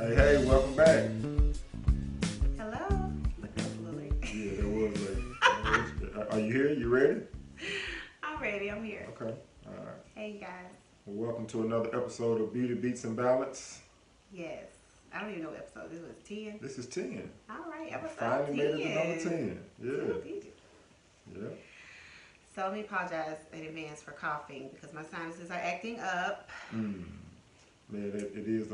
Hey, welcome back. Hello. That was a little late. Yeah, that was late. Are you here? You ready? I'm ready. I'm here. Okay. All right. Hey, guys. Well, welcome to another episode of Beauty Beats and Ballads. Yes. I don't even know what episode. This was 10. This is 10. All right. Episode Finally 10. made it to number 10. Yeah. Did you? Yeah. So let me apologize in advance for coughing because my sinuses are acting up. Man, it is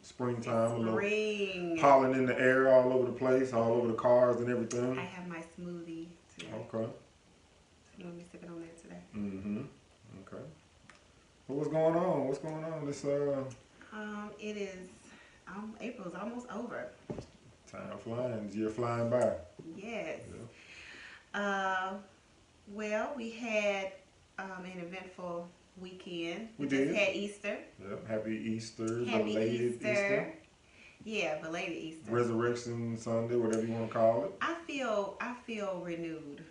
springtime. A Spring. little pollen in the air all over the place, all over the cars and everything. I have my smoothie today. Okay. You want me sipping on that today? Mm-hmm. Okay. Well, what's going on? What's going on? This It is. April's almost over. time flying. Year flying by. Yes. Yeah. Well, we had an eventful weekend. We just did. had Easter. Yep. Happy Easter. Happy Belated Easter. Yeah, belated Easter. Resurrection Sunday, whatever you want to call it. I feel renewed.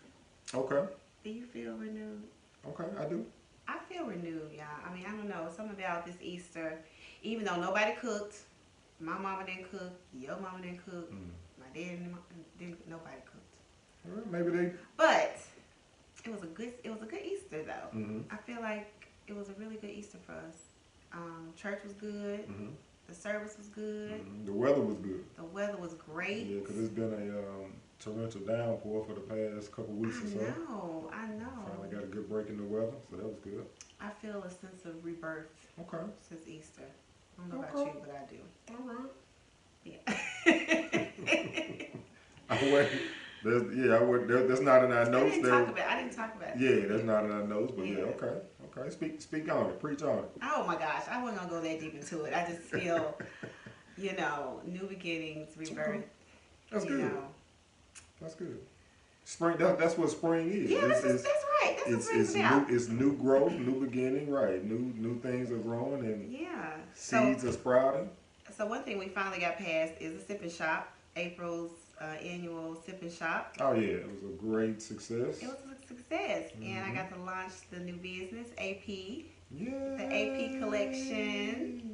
Okay. Do you feel renewed? Okay, I do. I feel renewed, y'all. I mean, I don't know. Something about this Easter, even though nobody cooked, my mama didn't cook, your mama didn't cook, my dad didn't, nobody cooked. Well, maybe they. But it was a good Easter though. Mm-hmm. I feel like it was a really good Easter for us. Church was good. Mm-hmm. The service was good. Mm-hmm. The weather was good. The weather was great. Yeah, because it's been a torrential downpour for the past couple weeks or so. I know. Finally got a good break in the weather, so that was good. I feel a sense of rebirth Okay. since Easter. I don't know about you, but I do. All right. Yeah. I went. That's not in our notes. I didn't talk about it. Yeah, that's not in our notes, but yeah, okay. Speak on it. Preach on it. Oh my gosh, I wasn't gonna go that deep into it. I just feel, new beginnings, rebirth. Okay. That's good. Know. That's good. Spring. That's what spring is. Yeah, that's right. That's what spring's about. It's new growth, new beginning. Right. New things are growing and seeds are sprouting. So one thing we finally got past is the Sip and Shop. April's annual Sip and Shop. Oh yeah, it was a great success. It was a success, and I got to launch the new business, AP. Yeah. The AP collection.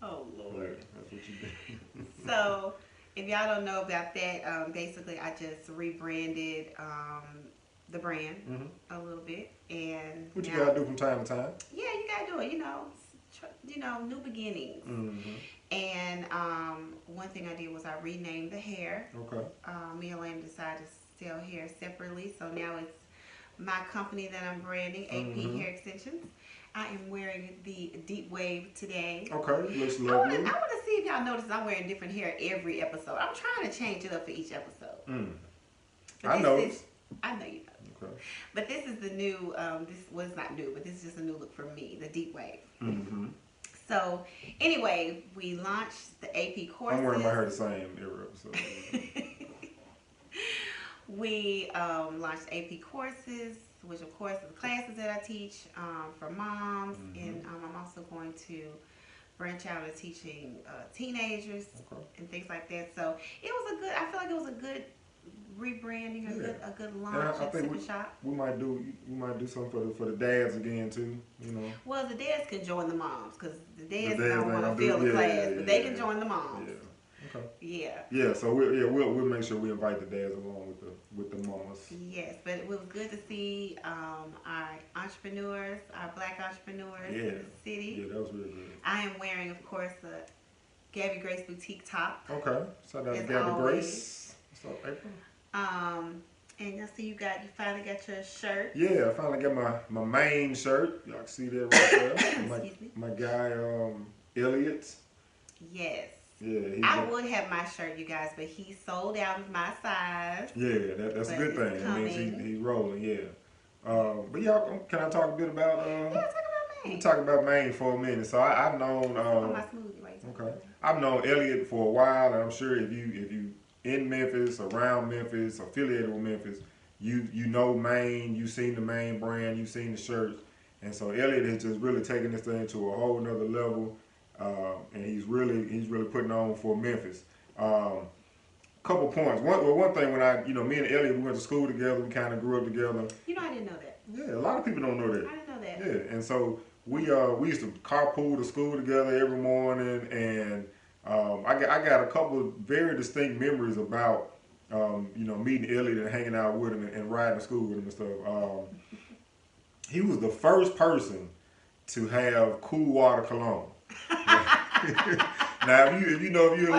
Oh Lord. That's what you did. So, if y'all don't know about that, basically I just rebranded the brand a little bit, and what you gotta do from time to time? Yeah, you gotta do it. New beginnings. And one thing I did was I renamed the hair. Okay. Me and Lane decided to sell hair separately, so now it's my company that I'm branding, AP Hair Extensions. I am wearing the deep wave today. Okay, looks lovely. I want to see if y'all notice I'm wearing different hair every episode. I'm trying to change it up for each episode. I know. I know you know. Okay. But this is the new, this was not new, but this is just a new look for me, the deep wave. So, anyway, we launched the AP courses. I'm wearing my hair the same every episode. We launched AP courses, which of course is the classes that I teach for moms, and I'm also going to branch out into teaching teenagers and things like that. So it was I feel like it was a good rebranding, a good launch at Sip and Shop. We might do something for the dads again too. Well, the dads can join the moms because the dads don't want to fill the class, but they can join the moms. Yeah. Okay. Yeah. Yeah. So we'll make sure we invite the dads along with the mamas. Yes, but it was good to see our entrepreneurs, our black entrepreneurs in the city. Yeah, that was really good. I am wearing, of course, a Gabby Grace boutique top. Okay. Shout out to Gabby Grace. What's up, April? And I see you finally got your shirt. Yeah, I finally got my main shirt. Y'all can see that right there. my guy Elliot. Yes. Yeah, I would have my shirt, you guys, but he sold out of my size. Yeah, that's a good thing. That means he's rolling. Yeah. But y'all, can I talk a bit about? Yeah, talk about Maine. Let me talk about Maine for a minute. So I've known. my smoothie, right? Okay. I've known Elliot for a while, and I'm sure if you in Memphis, around Memphis, affiliated with Memphis, you know Maine, you've seen the Maine brand, you've seen the shirts, and so Elliot has just really taken this thing to a whole nother level, and he's really putting on for Memphis. Couple points. One thing when me and Elliot, we went to school together, we kind of grew up together. I didn't know that. Yeah, a lot of people don't know that. I didn't know that. Yeah, and so we used to carpool to school together every morning, and I got a couple of very distinct memories about meeting Elliot and hanging out with him and riding to school with him and stuff. He was the first person to have cool water cologne. Now, if you're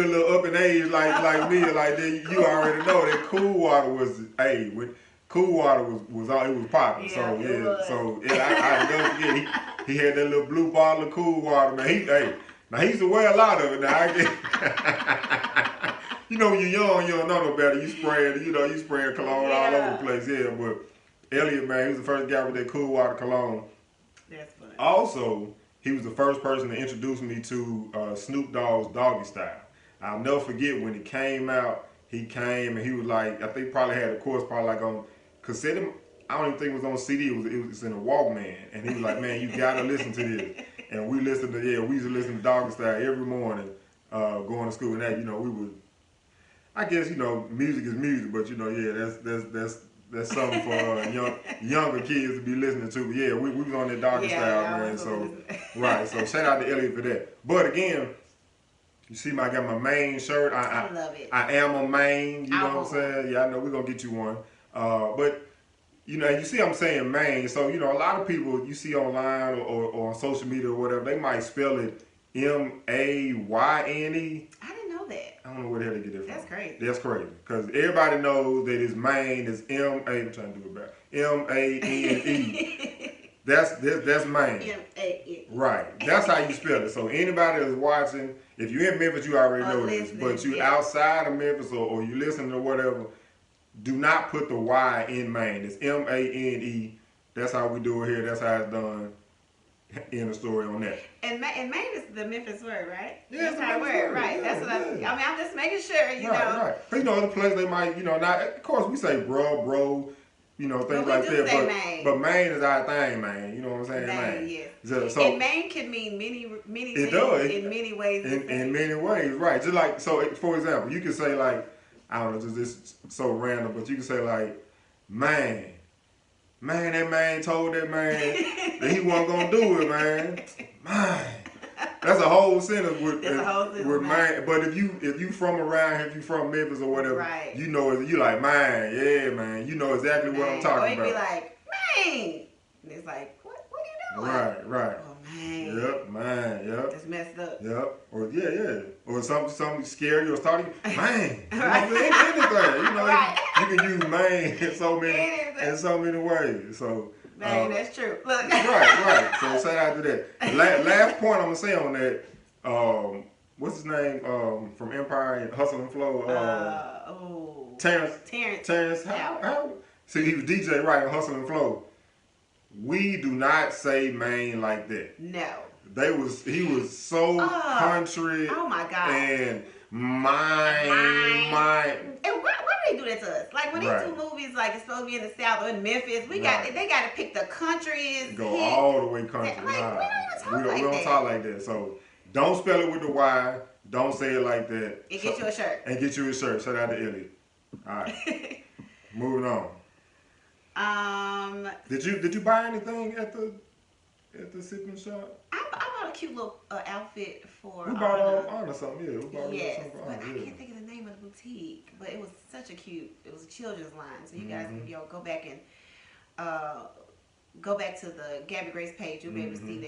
a little up in age like me, like that, you already know that cool water was cool water was all it was popping. Yeah, I never forget he had that little blue bottle of cool water, man. Now he used to wear a lot of it. Now I get, when you're young, you don't know no better. You spraying cologne all over the place. Yeah, but Elliot, man, he was the first guy with that cool water cologne. That's funny. Also, he was the first person to introduce me to Snoop Dogg's Doggy Style. I'll never forget when it came out. He came and he was like, I think probably had a course probably like on cassette. I don't even think it was on CD. It was in a Walkman, and he was like, "Man, you gotta listen to this." And we used to listen to Doggy Style every morning going to school. And that we would, I guess music is music, but that's something for younger kids to be listening to. But yeah, we was on that Doggy Style, man. So right, so shout out to Elliot for that. But again, you see, I got my Maine shirt. I love it. I am a Maine. You know what I'm saying? Yeah, I know we're gonna get you one. But you see, I'm saying Maine. So a lot of people you see online or on social media or whatever, they might spell it Mayne. I didn't know that. I don't know where the hell they get that from. That's crazy. That's crazy. Because everybody knows that it's Maine is M-A. I'm trying to do it back. M-A-N-E. That's Maine. M-A-N-E. Right. That's how you spell it. So anybody that's watching, if you're in Memphis, you already know this. But you outside of Memphis or you listen or whatever, do not put the Y in Maine. It's M-A-N-E. That's how we do it here. That's how it's done. End of story on that. And Maine is the Memphis word, right? Yeah, that's how word, right? Yeah, that's what I'm just making sure, you know. Right. But other places they might, not. Of course, we say bro, things like that. But Maine is our thing, man. You know what I'm saying? Maine, yes. So, and Maine can mean many things in many ways. In many ways, right? Just like for example, you could say like, I don't know, just this so random, but you could say like, man, that man told that man that he wasn't gonna do it, man. That's a whole sentence with man. But if you from around, if you from Memphis or whatever, right. you like, man, yeah, man. You know exactly what I'm talking about. Or you be like, man. And it's like, what are you doing? Right. Oh, man. Yep, man, yep. That's messed up. Yep. Or yeah. Or something scary or starting, man. Right. Anything. Right. You can use man in so many ways. So man, that's true. Look. Right. So shout out to that. Last point I'm gonna say on that. What's his name? From Empire and Hustle and Flow. Terrence. How? See, he was DJ right on Hustle and Flow. We do not say Maine like that. No. He was so country. Oh my God. And mine. And why do they do that to us? Like when they do movies like it's supposed to be in the South or in Memphis, they got to pick the country. Go all the way country. We don't talk like that. So don't spell it with the Y. Don't say it like that. And get you a shirt. Shout out to Elliot. All right. Moving on. Did you buy anything at the sipping shop? I bought a cute little outfit for. We bought Anna something, yeah. We bought yes, something for but Anna, I can't think of the name of the boutique. But it was such a cute. It was a children's line. So you guys, if y'all go back and go back to the Gabby Grace page, you'll be able to see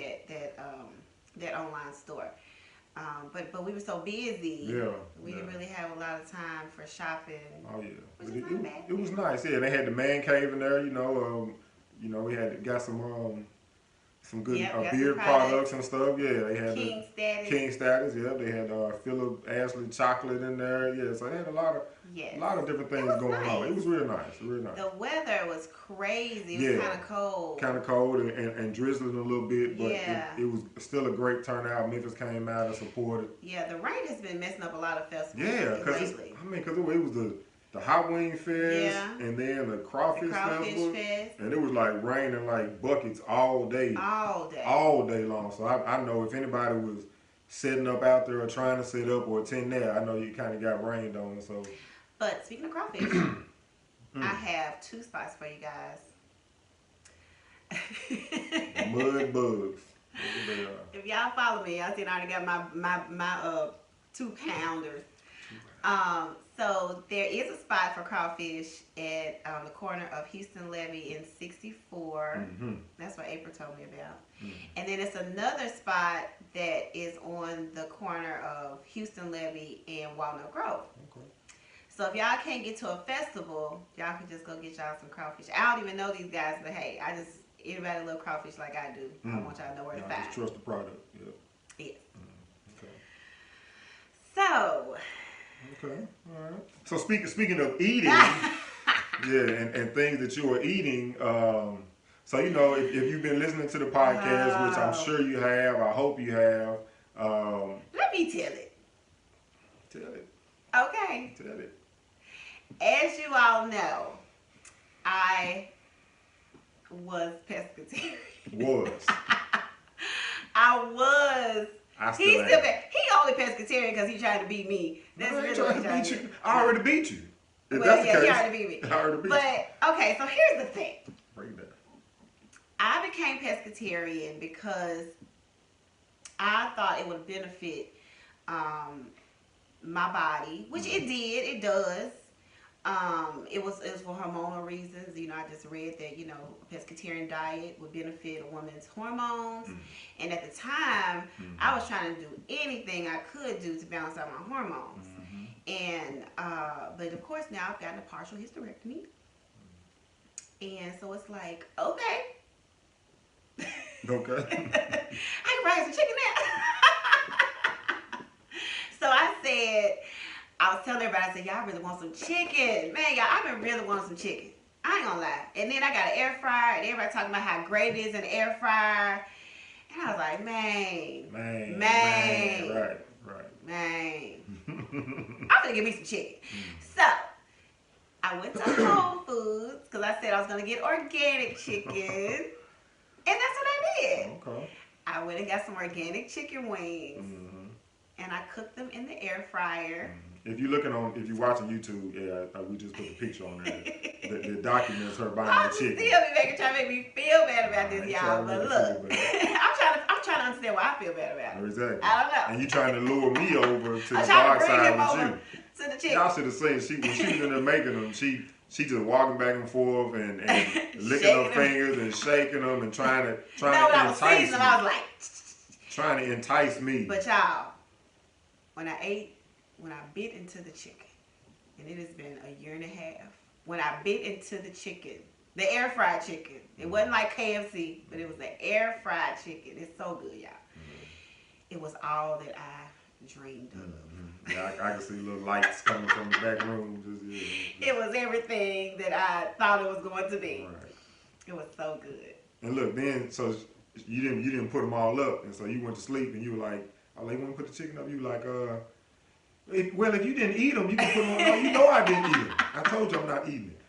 that online store. But we were so busy. Yeah. We didn't really have a lot of time for shopping. Oh yeah. It was nice. Yeah, they had the man cave in there. We got some good beard products and stuff. Yeah, they had King Status. Yeah, they had Philip Ashley chocolate in there. Yeah, so they had a lot of different things going on. It was real nice. The weather was crazy. It was kind of cold. And drizzling a little bit, but it was still a great turnout. Memphis came out and supported. Yeah, the rain has been messing up a lot of festivals. Yeah, because it was the Hot Wing Fest and then the Crawfish Festival. And it was like raining like buckets all day long. So I know if anybody was setting up out there or trying to set up or attend there, I know you kind of got rained on. So, but speaking of crawfish, I have 2 spots for you guys. Mud bugs. If y'all follow me, y'all see I already got my 2-pounders. So there is a spot for crawfish at the corner of Houston Levee and 64. Mm-hmm. That's what April told me about. Mm-hmm. And then it's another spot that is on the corner of Houston Levee and Walnut Grove. Okay. So if y'all can't get to a festival, y'all can just go get y'all some crawfish. I don't even know these guys, but hey, anybody love crawfish like I do, I want y'all to know where to find. Just trust the product. Yep. Yes. Okay. So. Okay. All right. So speaking of eating, and things that you are eating. So if you've been listening to the podcast, which I'm sure you have, I hope you have. Let me tell it. Tell it. Okay. Tell it. As you all know, I was pescatarian. I was. He only pescatarian because he tried to beat me. That's really what he tried to do. I already beat you. He already beat me. I already beat you. But okay, so here's the thing. Break it down. I became pescatarian because I thought it would benefit my body, which it did. It does. It was for hormonal reasons. I just read that a pescatarian diet would benefit a woman's hormones, and at the time, I was trying to do anything I could do to balance out my hormones. And but of course now I've gotten a partial hysterectomy, and so it's like okay. Okay. I can fry some chicken now. So I was telling everybody, I said, y'all really want some chicken. Man, y'all, I've been really wanting some chicken. I ain't gonna lie. And then I got an air fryer, and everybody talking about how great it is in the air fryer. And I was like, man. I'm gonna get me some chicken. So, I went to Whole Foods, because I said I was gonna get organic chicken. And that's what I did. Okay. I went and got some organic chicken wings, and I cooked them in the air fryer. If you're watching YouTube, we just put the picture on there. The documents her buying the chicken. Still be trying to make me feel bad about this, y'all. But look, I'm trying to understand why I feel bad about it. Exactly. I don't know. And you trying to lure me over to the dark side with you. To the chicken. Y'all should have seen when she was in there making them. She just walking back and forth and licking her fingers and shaking them and trying to entice me. I was like, trying to entice me. But y'all, when I bit into the chicken, and it has been a year and a half, when I bit into the chicken, the air fried chicken, it wasn't like KFC, but it was the air fried chicken. It's so good, y'all. It was all that I dreamed of. Yeah, I can see little lights coming from the back room. It was everything that I thought it was going to be. Right. It was so good. And look, then so you didn't put them all up, and so you went to sleep, and you were like, "Oh, you want to put the chicken up?" You were like, if you didn't eat them, you can put them on. No, you know I didn't eat them. I told you I'm not eating it.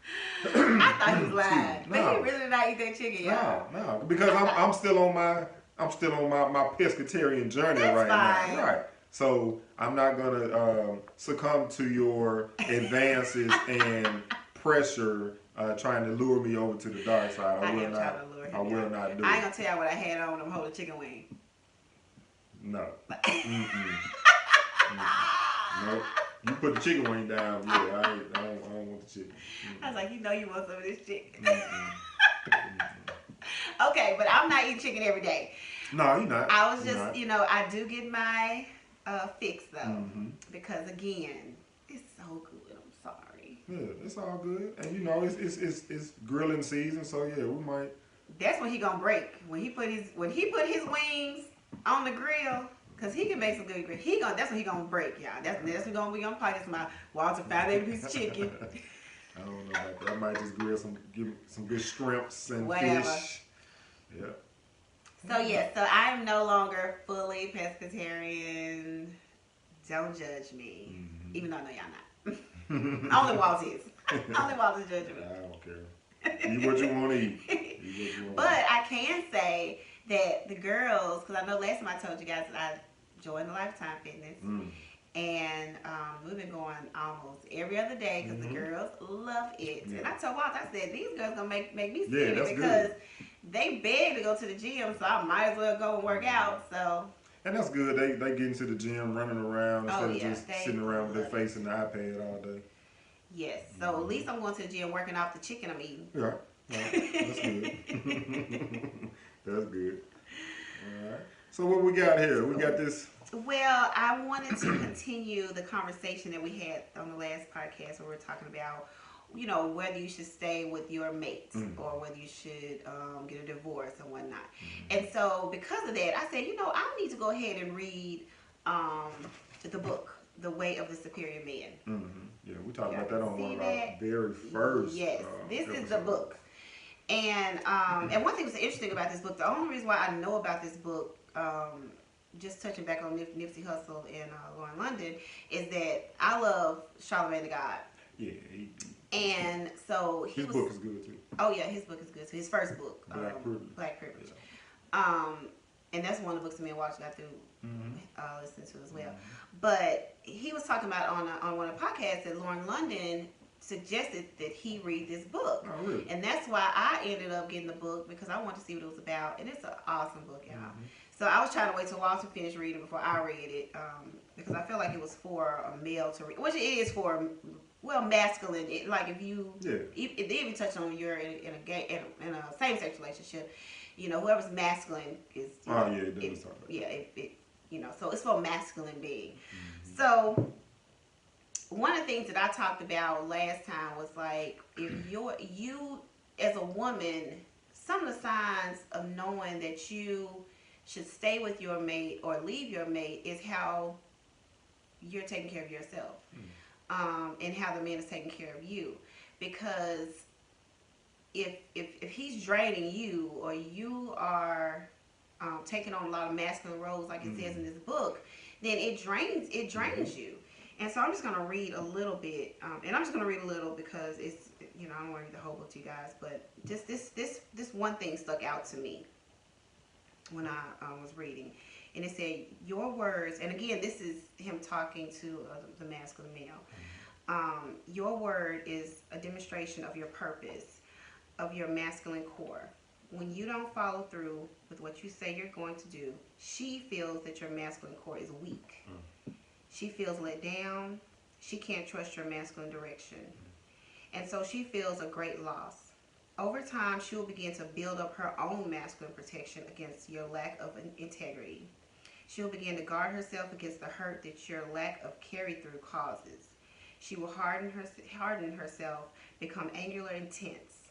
I thought he was lying, but he really did not eat that chicken, y'all. No, because I'm still on my pescatarian journey right now. Right. So I'm not gonna succumb to your advances and pressure trying to lure me over to the dark side. I will not do it. I ain't gonna tell you what I had on them whole chicken wing. No. Nope. You put the chicken wing down. Yeah, I don't want the chicken. I was like, you want some of this chicken. Okay, but I'm not eating chicken every day. No, you're not. I was just, I do get my fix though, because again, it's so good. I'm sorry. Yeah, it's all good, and it's grilling season, so yeah, we might. That's when he gonna break. When he put his wings on the grill. Cause he can make some good grill. That's when he gonna break, y'all. That's when we gonna play this my Walter 5 piece of chicken. I don't know about that. I might just give some good shrimps and whatever. Fish. Yeah. So I'm no longer fully pescatarian. Don't judge me, even though I know y'all not. Only Walt is. Only Walt is judging me. I don't care. Eat what you want to eat. But I can say that the girls, because I know last time I told you guys that I joined the Lifetime Fitness, and we've been going almost every other day because the girls love it. Yeah. And I told Walt, I said, these girls gonna make me skinny because they beg to go to the gym, so I might as well go and work out. So. And that's good. They get into the gym, running around instead of just sitting around with their face in the iPad all day. Yes. So at least I'm going to the gym working off the chicken I'm eating. Yeah. That's good. That's good. All right. So what we got here? We got this. Well, I wanted to continue the conversation that we had on the last podcast where we were talking about, you know, whether you should stay with your mate or whether you should get a divorce and whatnot. And so because of that, I said, you know, I need to go ahead and read the book, The Way of the Superior Man. Yeah, we talked about that on one of our very first. Yes, this is the book. And one thing that's interesting about this book, the only reason why I know about this book, just touching back on Nipsey Hussle and Lauren London, is that I love Charlamagne the God. Yeah. And so his book is good too. Oh yeah, his book is good too. His first book, Black Privilege. Yeah. And that's one of the books that me and Watch got through listening to as well. But he was talking about on one of the podcasts that Lauren London suggested that he read this book. Oh, really? And that's why I ended up getting the book, because I wanted to see what it was about. And it's an awesome book, y'all. So I was trying to wait till Walter finished reading before I read it, because I felt like it was for a male to read, which it is for, well, masculine. Like if you, if they even touch on you're in a same-sex relationship, you know, whoever's masculine is. It does talk about that. You know, so it's for masculine being. So one of the things that I talked about last time was like, if you as a woman, some of the signs of knowing that you should stay with your mate or leave your mate is how you're taking care of yourself, and how the man is taking care of you. Because if he's draining you, or you are taking on a lot of masculine roles, like it says in this book, then it drains you. And so I'm just going to read a little bit, and I'm just going to read a little because it's, you know, I don't want to read the whole book to you guys, but just this one thing stuck out to me when I was reading. And it said, your words, and again, this is him talking to the masculine male. Your word is a demonstration of your purpose, of your masculine core. When you don't follow through with what you say you're going to do, she feels that your masculine core is weak. She feels let down. She can't trust your masculine direction. And so she feels a great loss. Over time, she will begin to build up her own masculine protection against your lack of integrity. She will begin to guard herself against the hurt that your lack of carry-through causes. She will harden herself, become angular and tense.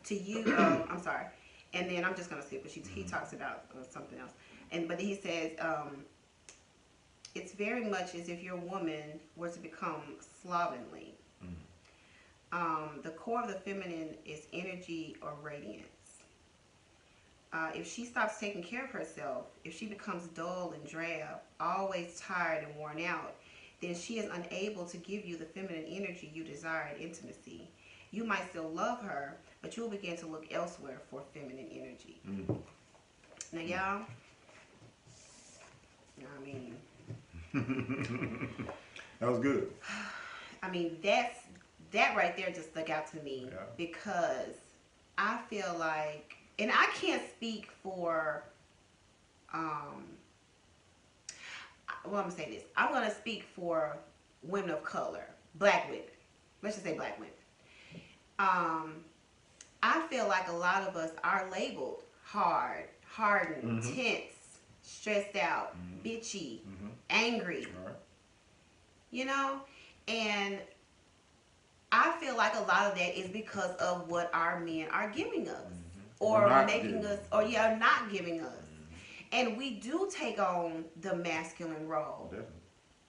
To you, I'm sorry. And then I'm just going to skip, but he talks about something else. But he says, it's very much as if your woman were to become slovenly. The core of the feminine is energy or radiance. If she stops taking care of herself, if she becomes dull and drab, always tired and worn out, then she is unable to give you the feminine energy you desire in intimacy. You might still love her, but you will begin to look elsewhere for feminine energy. Now, y'all, I mean, that was good. I mean, that right there just stuck out to me, because I feel like, and I can't speak for, well, I'm going to say this. I'm going to speak for women of color, black women. Let's just say black women. I feel like a lot of us are labeled hard, hardened, tense, stressed out, bitchy, angry. You know? And I feel like a lot of that is because of what our men are giving us. Or making us, or not giving us. And we do take on the masculine role,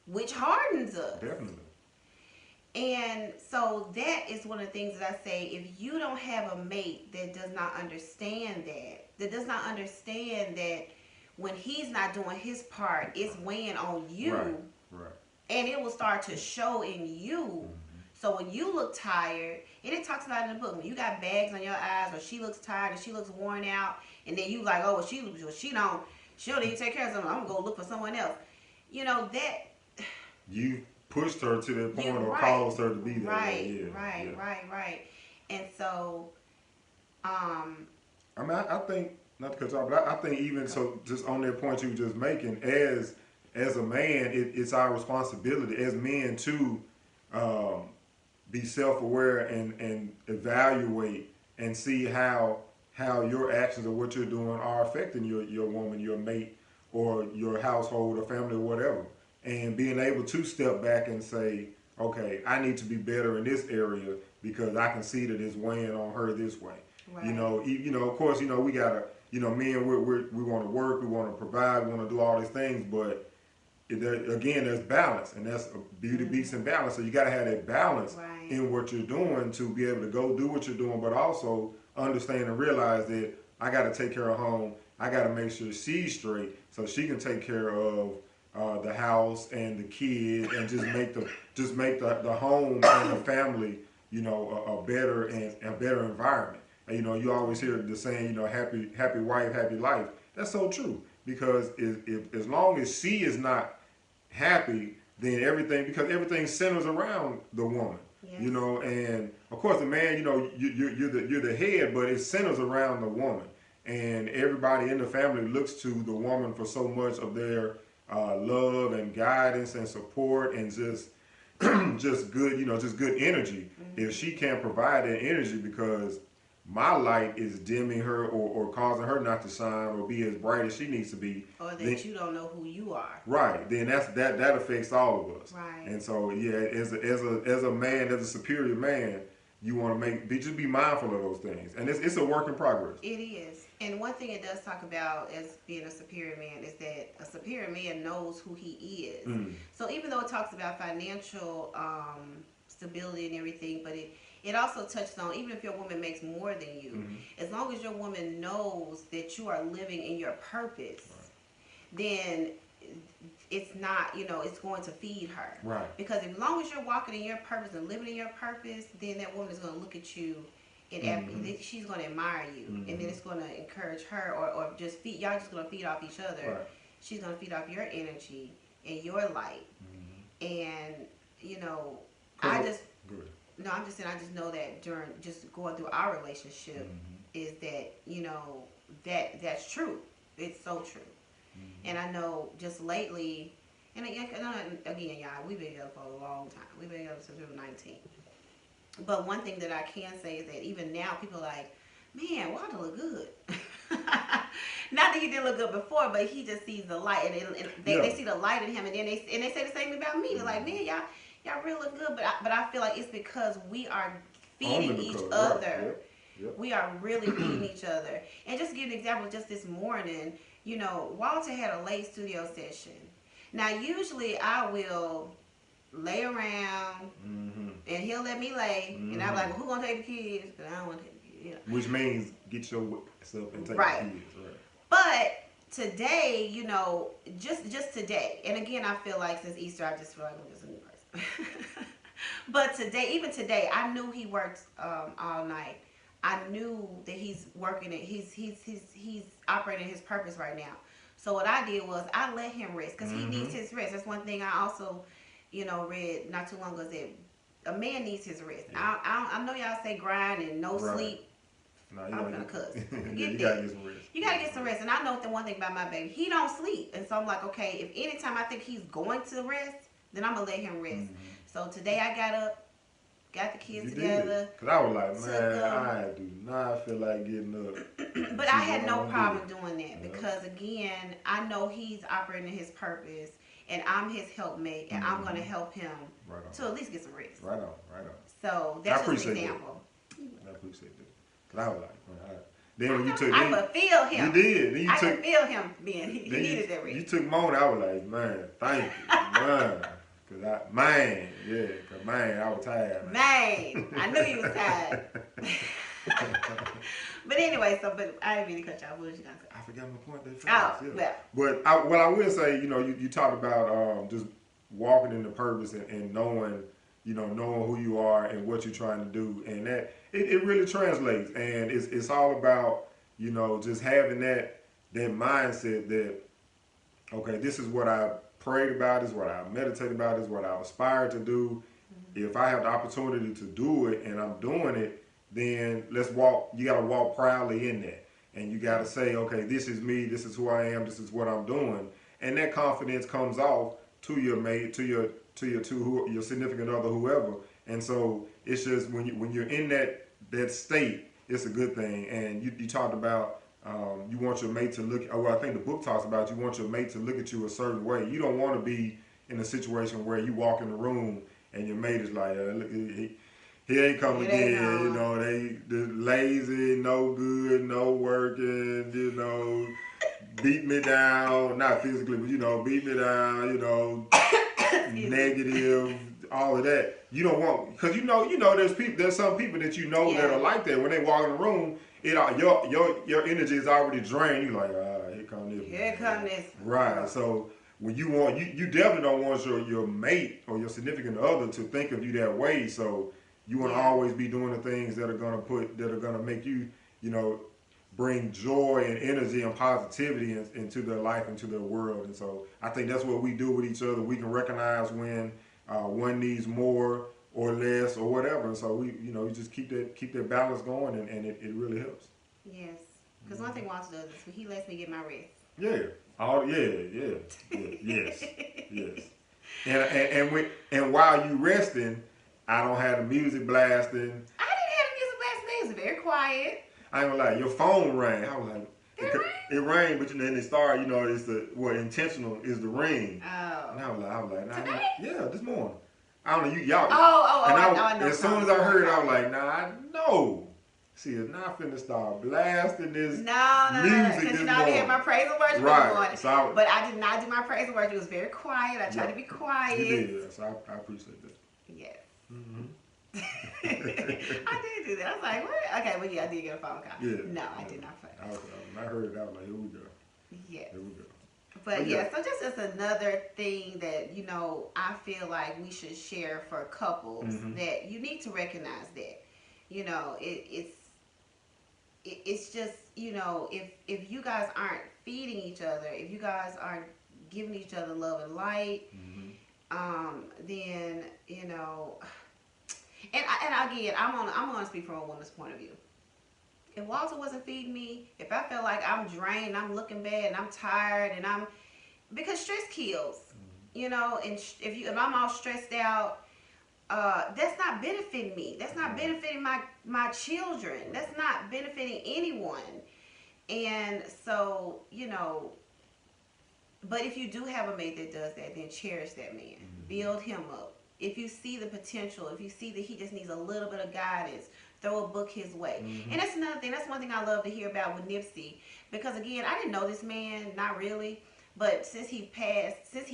which hardens us. Definitely. And so that is one of the things that I say, if you don't have a mate that does not understand that does not understand that when he's not doing his part, it's weighing on you. Right. And it will start to show in you. So when you look tired, and it talks about it in the book, when you got bags on your eyes, or she looks tired, and she looks worn out, and then you like, oh, well, she don't even take care of something, I'm gonna go look for someone else. You know, that you pushed her to that point, or caused her to be there. Right. And so, I mean, I think, not to cut you off, but I think even so, just on that point you were just making, as a man, it's our responsibility as men to be self-aware and evaluate and see how your actions or what you're doing are affecting your woman, your mate, or your household or family or whatever. And being able to step back and say, okay, I need to be better in this area because I can see that it's weighing on her this way. right. Of course, we gotta, men, we want to work, we want to provide, we want to do all these things, but again, there's balance, and that's beauty beats and balance. So you got to have that balance Right. in what you're doing to be able to go do what you're doing, but also understand and realize that I got to take care of home. I got to make sure she's straight so she can take care of the house and the kids, and just make the home and the family, a better and a better environment. You always hear the saying, happy wife, happy life. That's so true, because if as long as she is not happy, then everything centers around the woman. Yes. And of course the man, you're the head, but it centers around the woman, and everybody in the family looks to the woman for so much of their love and guidance and support, and just just good energy. If she can't provide that energy because my light is dimming her, or causing her not to shine or be as bright as she needs to be, Or that you don't know who you are. right, then that affects all of us. Right. And so, yeah, as a man, as a superior man, you want to just be mindful of those things, and it's a work in progress. It is. And one thing it does talk about as being a superior man is that a superior man knows who he is. So even though it talks about financial stability and everything, but it also touches on, even if your woman makes more than you, as long as your woman knows that you are living in your purpose, then it's not, it's going to feed her. Right. Because as long as you're walking in your purpose and living in your purpose, then that woman is going to look at you and she's going to admire you. And then it's going to encourage her, or just feed, y'all just going to feed off each other. Right. She's going to feed off your energy and your light. And, I just... No, I'm just saying, I just know that during just going through our relationship is that, that's true. It's so true. And I know just lately, and again, y'all, we've been together for a long time. We've been together since we were 19. But one thing that I can say is that even now, people are like, man, Walter look good. Not that he didn't look good before, but he just sees the light, and they see the light in him, and then they say the same thing about me. They're like, man, y'all really look good, but I feel like it's because we are feeding each other. Right. Yep. We are really feeding each other. And just to give an example, just this morning, Walter had a late studio session. Now, usually I will lay around, and he'll let me lay, and I'm like, well, who gonna take the kids? Because I don't want to take the kids. Which means get yourself and take Right. the kids. Right. But today, just today, and again, I feel like since Easter, I just feel like I'm just a new person. But even today, I knew he worked all night. I knew that he's working it. He's operating his purpose right now. So what I did was I let him rest, because he needs his rest. That's one thing I also, read not too long ago, that a man needs his rest. Yeah. I know y'all say grind and no sleep. No, I'm gonna cuss. You gotta get some rest. You gotta get some rest. And I know the one thing about my baby, he don't sleep. And so I'm like, okay, if anytime I think he's going to rest, then I'm gonna let him rest. So today I got up, got the kids together. Because I was like, man, I do not feel like getting up. But I had no problem doing that, because again, I know he's operating in his purpose, and I'm his helpmate, and I'm gonna help him to at least get some rest. Right on. So that's just an example. I appreciate that. Because I was like, man, then when you took, I could feel him. You did. Then you I could feel him being. He needed that rest. You took Mona. I was like, man, thank you, man. Cause I was tired. Man, I knew you was tired. But anyway, but I didn't mean to cut you off. What was you gonna say? I forgot my point there. Well. But what I will say, you talked about just walking in the purpose and knowing, knowing who you are and what you're trying to do, and that it really translates, and it's all about, just having that mindset that, okay, this is what I prayed about, this is what I meditated about, this is what I aspire to do. If I have the opportunity to do it and I'm doing it, then let's walk. You got to walk proudly in that, and you got to say, okay, this is me. This is who I am. This is what I'm doing, and that confidence comes off to your mate, your significant other, whoever. And so it's just when you're in that state, it's a good thing. And you talked about you want your mate to look. Well, I think the book talks about you want your mate to look at you a certain way. You don't want to be in a situation where you walk in the room and your mate is like, look, he ain't coming again. You know, they lazy, no good, no working. You know, beat me down, not physically, but you know, beat me down. You know, negative, all of that. You don't want, because you know, there's some people that you know that are like that. When they walk in the room, your energy is already drained. You like, here come this. Here come this. Right. So when you definitely don't want your mate or your significant other to think of you that way. So you want to always be doing the things that are gonna make you, you know, bring joy and energy and positivity into their life, into their world. And so I think that's what we do with each other. We can recognize when one needs more or less or whatever. And so we just keep that balance going, and it really helps. Yes, because one thing Walter does is he lets me get my rest. Yeah. Yes. And while you resting, I don't have the music blasting. I didn't have the music blasting. It was very quiet. I ain't gonna lie, your phone rang. I was like, it rang, but then it started, it's intentional is the ring. Oh. And I was like, nah, today? Yeah, this morning. I don't know, y'all. I know. As soon as I heard it, I was like, nah, I know. See, it's not finna start blasting this music because I had my praise and worship right. So but I did not do my praise and worship. It was very quiet. I tried to be quiet. You did, so I appreciate that. Yes. Mm-hmm. I did do that. I was like, what? Okay, well, yeah, I did get a phone call. Yeah. No, I did not play. I heard it. I was like, here we go. Yes. Here we go. But yeah, so just as another thing that, I feel like we should share for couples that you need to recognize that, it's just, if you guys aren't feeding each other, if you guys aren't giving each other love and light, then, and again, I'm gonna speak from a woman's point of view. If Walter wasn't feeding me, if I felt like I'm drained, I'm looking bad, and I'm tired, and because stress kills, and if I'm all stressed out, that's not benefiting me. That's not benefiting my children. That's not benefiting anyone. And so, but if you do have a mate that does that, then cherish that man. Build him up. If you see the potential, if you see that he just needs a little bit of guidance, throw a book his way. And that's another thing. That's one thing I love to hear about with Nipsey. Because again, I didn't know this man, not really. But since he's passed, there's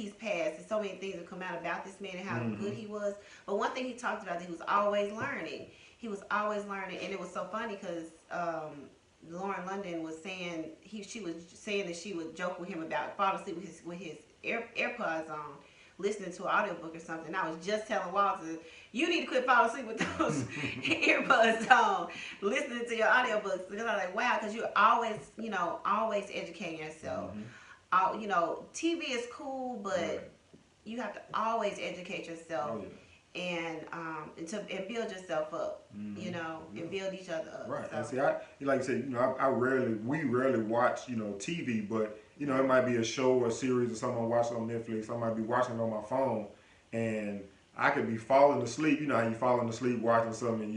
so many things that come out about this man and how good he was. But one thing he talked about, that he was always learning. He was always learning. And it was so funny because Lauren London was saying, she was saying that she would joke with him about falling asleep with his AirPods on, listening to an audiobook or something. I was just telling Walter, you need to quit falling asleep with those earbuds on, listening to your audiobooks. Because I was like, wow, because you're always, always educating yourself. TV is cool, but you have to always educate yourself and build yourself up, and build each other up. Right. So. And see, like you said, we rarely watch, TV, but it might be a show or a series or something I'm watching on Netflix. I might be watching it on my phone, and I could be falling asleep. You know how you falling asleep watching something, and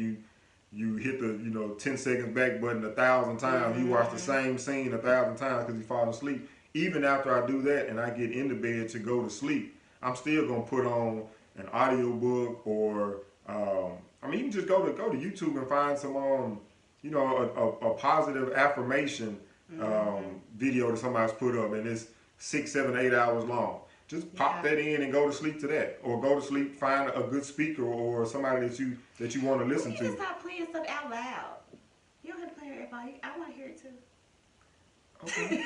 you hit the 10 seconds back button 1,000 times. You watch the same scene 1,000 times because you fall asleep. Even after I do that and I get into bed to go to sleep, I'm still gonna put on an audiobook or you can just go to YouTube and find some a positive affirmation video that somebody's put up, and it's 6, 7, 8 hours long. Just pop that in and go to sleep to that, or go to sleep, find a good speaker or somebody that you want to listen to. You can stop playing stuff out loud. You don't have to play it everybody. I want to hear it too. Okay.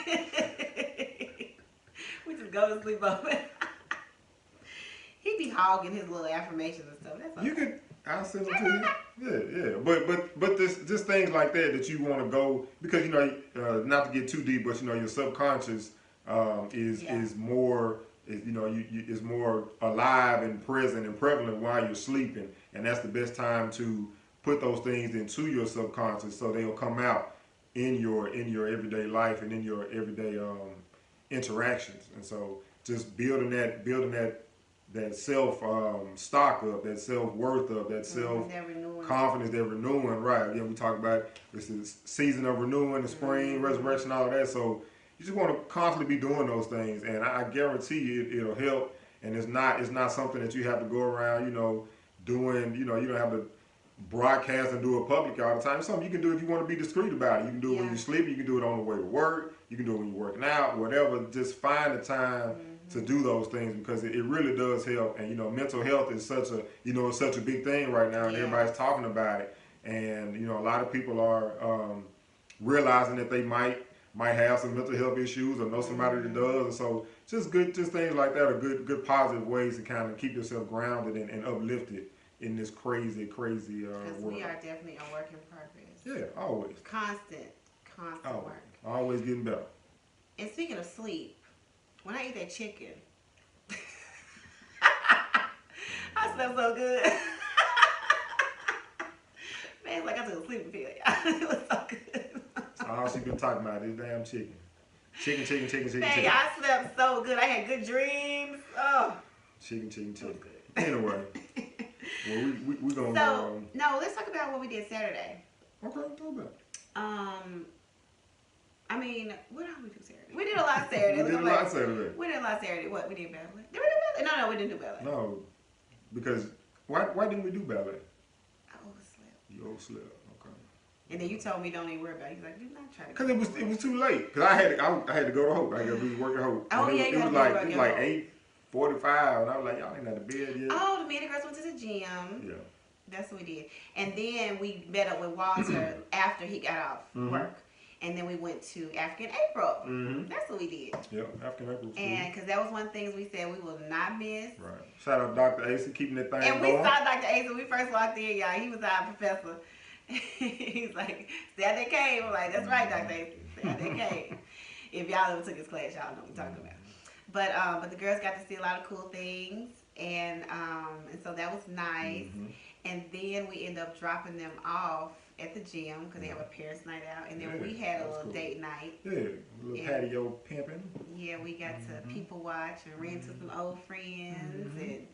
We just go to sleep over it. He be hogging his little affirmations and stuff. That's okay. You could. I'll send them to you. Yeah. But just things like that you want to go, because not to get too deep, but your subconscious is more is more alive and present and prevalent while you're sleeping, and that's the best time to put those things into your subconscious so they'll come out in your everyday life and in your everyday interactions. And so just that self stock up, that self worth up, that self confidence, that renewing. Right? Again, we talk about this is season of renewing, the spring, resurrection, all of that. So you just want to constantly be doing those things, and I guarantee you it'll help. And it's not something that you have to go around, doing. You don't have to broadcast and do it public all the time. It's something you can do if you want to be discreet about it. You can do it when you sleep. You can do it on the way to work. You can do it when you're working out, whatever. Just find the time to do those things because it really does help. And mental health is such a big thing right now, and everybody's talking about it. And a lot of people are realizing that they might have some mental health issues or know somebody that does. And so just things like that are good positive ways to kind of keep yourself grounded and uplifted in this crazy world. Because we are definitely a work in progress. Yeah, always. Constant always. work. Always getting better. And speaking of sleep, when I eat that chicken, I slept so good. Man, it's like I took a sleeping pill. It was so good. All she been talking about is damn chicken. Chicken. Man, I slept so good. I had good dreams. Oh. Chicken. Anyway. Well, we gonna. So no, let's talk about what we did Saturday. Okay, talk about it. I mean, what did we do Saturday? We did a lot Saturday. We did a lot Saturday. What? We did ballet. Did we do ballet? No, we didn't do ballet. No, because why didn't we do ballet? I overslept. You overslept. Okay. And then you told me don't even worry about it. He's like, do not try to. Because it was too late. Because I had to go to Hope. I had to be working Hope. Oh and yeah, it was like 8:45, and I was like, y'all ain't out of bed yet. Oh, me and the girls went to the gym. Yeah. That's what we did. And then we met up with Walter after he got off work. And then we went to African April. That's what we did. Yep, African April. And because that was one of the things we said we will not miss. Right. Shout out Dr. Asa keeping that thing going. And going. we saw Dr. Asa when we first walked in, y'all. He was our professor. He's like, Saturday came. I'm like, that's right, Dr. Asa. Saturday came. If y'all ever took his class, y'all know what we're talking about. But the girls got to see a lot of cool things. And so that was nice. And then we ended up dropping them off at the gym because they have a parents' night out. And then we had a little date night. Yeah, a little patio pimping. Yeah, we got to people watch and ran to some old friends. And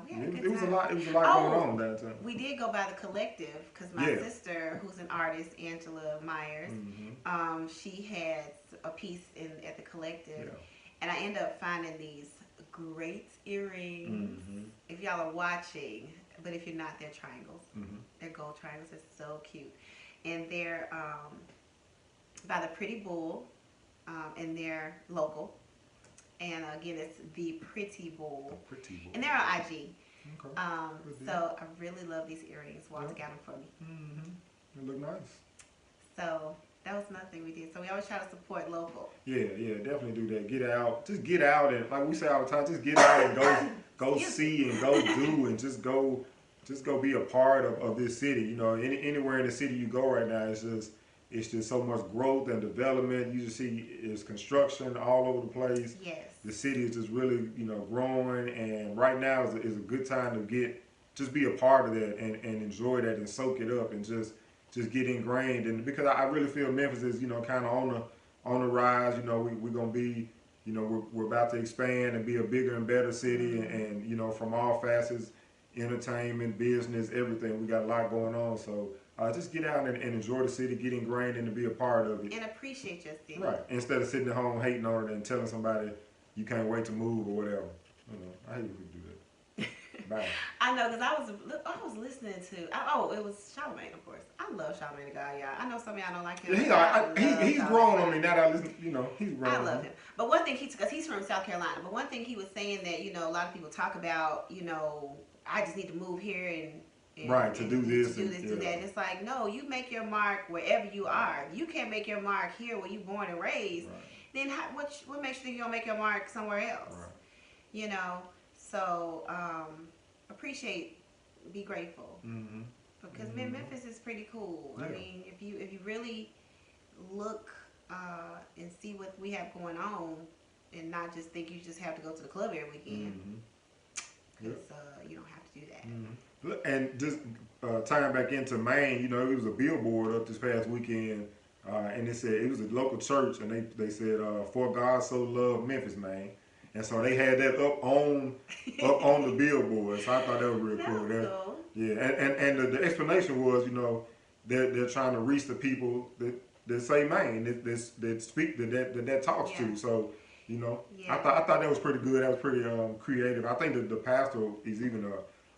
we had a good time. It was a lot going on that time. We did go by the Collective because my sister, who's an artist, Angela Myers, she had a piece at the Collective. And I ended up finding these great earrings. If y'all are watching, but if you're not, they're triangles. They're gold triangles. They're so cute. And they're by the Pretty Bull, and they're local. And again, it's the Pretty Bull. And they're on IG. Okay. So I really love these earrings. Walter got them for me. They look nice. So that was nothing we did. So we always try to support local. Yeah, definitely do that. Get out. Just get out and, like we say all the time, just get out and go see and go do and just go be a part of this city. Anywhere in the city you go right now, it's just so much growth and development. You just see it's construction all over the place. Yes. The city is just really, growing, and right now is a good time to just be a part of that and enjoy that and soak it up and just get ingrained. And because I really feel Memphis is, kind of on the rise. We're gonna be, we're about to expand and be a bigger and better city, and from all facets, entertainment, business, everything. We got a lot going on. So just get out and enjoy the city, get ingrained and to be a part of it. And appreciate your city. Right. Instead of sitting at home hating on it and telling somebody you can't wait to move or whatever. I hate when people do that. Bye. I know, because I was listening to, it was Charlamagne, of course. I love Charlamagne the God, y'all. I know some of y'all don't like him. Yeah, he's grown on me now that I listen, he's grown. I love him. But one thing, because he's from South Carolina, but one thing he was saying that, a lot of people talk about, I just need to move here and do this, do that. And it's like, no, you make your mark wherever you are. You can't make your mark here where you born and raised. Right. Then what makes you think you're going to make your mark somewhere else? Right. So appreciate, be grateful. Because Memphis is pretty cool. Yeah. I mean, if you really look and see what we have going on and not just think you just have to go to the club every weekend. Because you don't have to do that. And just tying back into Maine, you know, it was a billboard up this past weekend, and it said it was a local church, and they said, "For God so loved Memphis, Maine," and so they had that up on the billboard. So I thought that was real cool. Cool. Yeah, and the explanation was, you know, they're trying to reach the people that say Maine, that speak that talks Yeah. to. So, you know, Yeah. I thought that was pretty good. That was pretty creative. I think that the pastor is even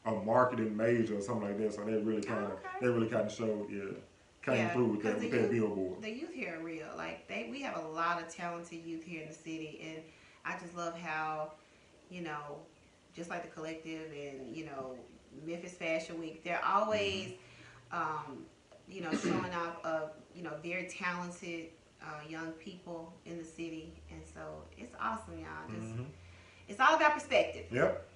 a marketing major or something like that. So that really kind of showed, came through with that billboard. The youth here are real. Like we have a lot of talented youth here in the city, and I just love how, you know, just like the collective and, you know, Memphis Fashion Week, they're always, you know, showing off of, you know, very talented young people in the city, and so it's awesome, y'all. Just it's all about perspective. Yep.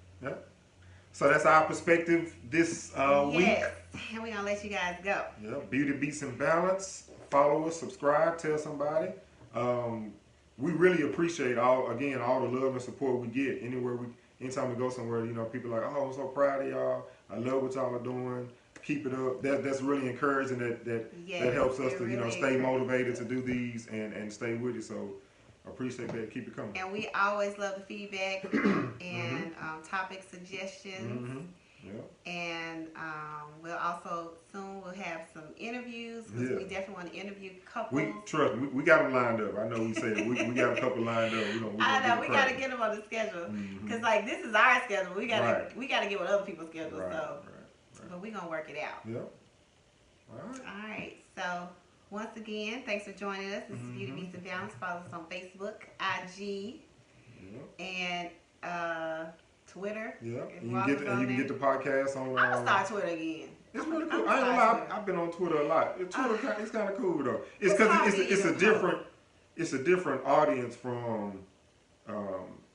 So that's our perspective this week. Yes, and we're gonna let you guys go. Yeah, Beauty Beats and Balance. Follow us, subscribe, tell somebody. We really appreciate all the love and support we get anytime we go somewhere. You know, people are like, oh, I'm so proud of y'all. I love what y'all are doing. Keep it up. That's really encouraging. That helps us to, you know, stay motivated to do these and stay with it. So I appreciate that. Keep it coming. And we always love the feedback and topic suggestions. And we'll also soon we'll have some interviews, because we definitely want to interview couples. Trust me, we got them lined up. I know we said we got a couple lined up. I know we got to get them on the schedule, because like this is our schedule. We got to get with other people's schedules. But we're gonna work it out. Yep. All right. So once again, thanks for joining us. This is Beauty Beats and Balance. Follow us on Facebook, IG, and Twitter. Yeah, you can get the podcast on. I'm gonna start Twitter again. It's really cool. I ain't gonna lie, I've been on Twitter a lot. Twitter, it's kind of cool though. It's because it's a different audience from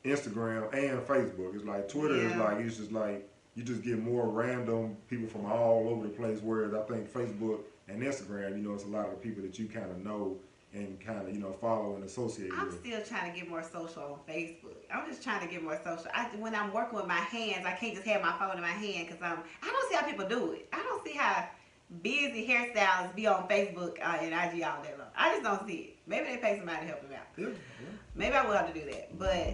Instagram and Facebook. It's like Twitter is like it's just like you just get more random people from all over the place. Whereas I think Facebook and Instagram, you know, it's a lot of people that you kind of know and kind of, you know, follow and associate with. I'm still trying to get more social on Facebook. I'm just trying to get more social. When I'm working with my hands, I can't just have my phone in my hand, because I don't see how people do it. I don't see how busy hairstylists be on Facebook and IG all day long. I just don't see it. Maybe they pay somebody to help them out. Yeah. Maybe I will have to do that. But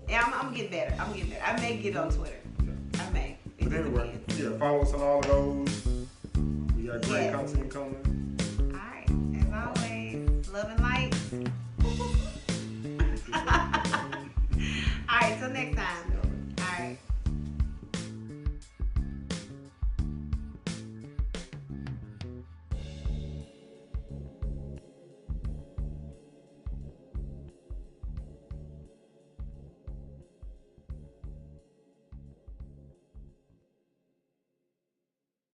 yeah, I'm getting better. I may get on Twitter. I may. But anyway, follow us on all of those. We got great content coming.